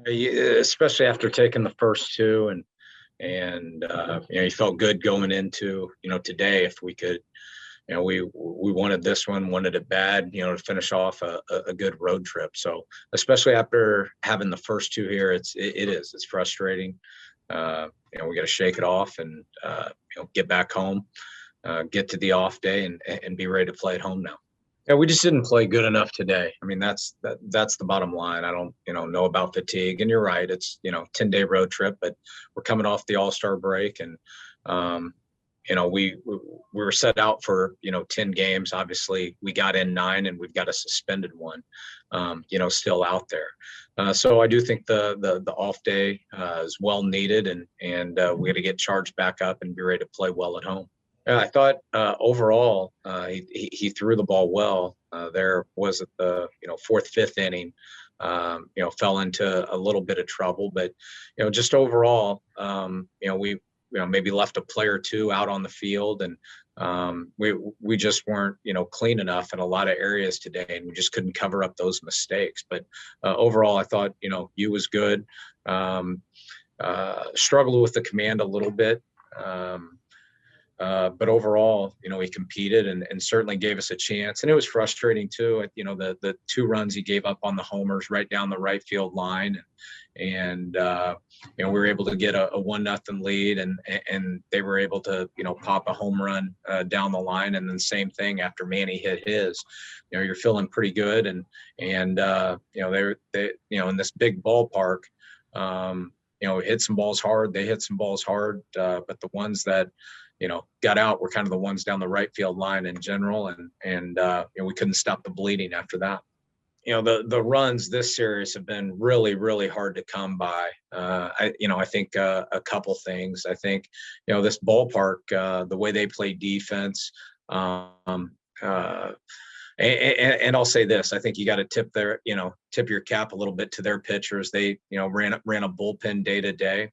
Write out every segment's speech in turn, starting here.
Especially after taking the first two, you felt good going into today. If we could, we wanted this one, wanted it bad, to finish off a good road trip. So especially after having the first two here, it's frustrating. We got to shake it off and get back home, get to the off day, and be ready to play at home now. Yeah, we just didn't play good enough today. I mean, that's the bottom line. I don't, know about fatigue. And you're right. It's, 10-day road trip, but we're coming off the All-Star break, and we were set out for 10 games. Obviously, we got in 9, and we've got a suspended one, still out there. So I do think the off day is well needed, and we got to get charged back up and be ready to play well at home. Yeah, I thought overall he threw the ball well. There was at the fourth, fifth inning, fell into a little bit of trouble, but just overall, we maybe left a player or two out on the field, and we just weren't clean enough in a lot of areas today, and we just couldn't cover up those mistakes. But overall, I thought you was good. Struggled with the command a little bit. But overall, he competed and certainly gave us a chance. And it was frustrating too. The 2 runs he gave up on the homers right down the right field line, and we were able to get a 1-0 lead, and they were able to pop a home run down the line, and then same thing after Manny hit his. You're feeling pretty good, and they in this big ballpark. Hit some balls hard. They hit some balls hard, but the ones that got out were kind of the ones down the right field line in general, and we couldn't stop the bleeding after that. The runs this series have been really, really hard to come by. I think a couple things. I think this ballpark, the way they play defense, and I'll say this: I think you got to tip your cap a little bit to their pitchers. They ran a bullpen day to day,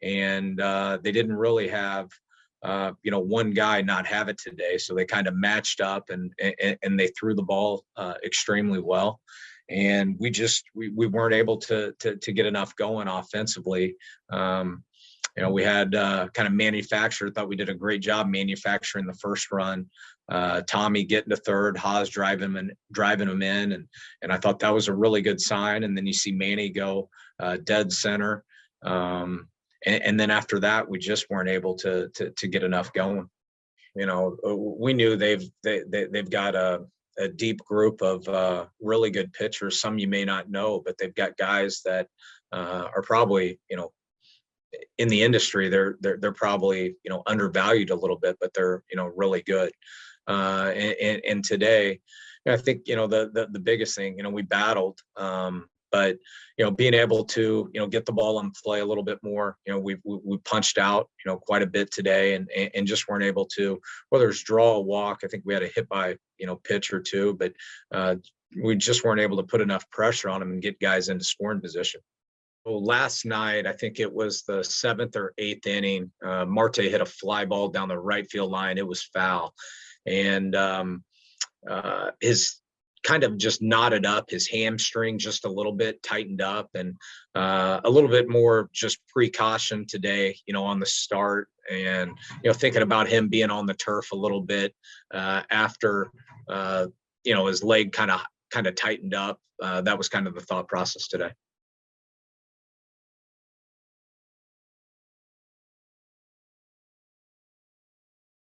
and they didn't really have one guy not have it today. So they kind of matched up and they threw the ball extremely well. And we weren't able to get enough going offensively. We had kind of manufactured, thought we did a great job manufacturing the first run. Tommy getting to third, Haas driving him in. And I thought that was a really good sign. And then you see Manny go dead center. And then after that, we just weren't able to get enough going. We knew they've got a deep group of really good pitchers. Some you may not know, but they've got guys that are probably in the industry. They're probably undervalued a little bit, but they're really good. And today, I think the biggest thing we battled. But being able to get the ball in play a little bit more. We punched out quite a bit today, and just weren't able to, whether it's draw, a walk. I think we had a hit by pitch or two, but we just weren't able to put enough pressure on them and get guys into scoring position. Well, last night, I think it was the 7th or 8th inning. Marte hit a fly ball down the right field line. It was foul, and his kind of just knotted up, his hamstring just a little bit tightened up, and a little bit more just precaution today, on the start, and thinking about him being on the turf a little bit after his leg kind of tightened up. That was kind of the thought process today.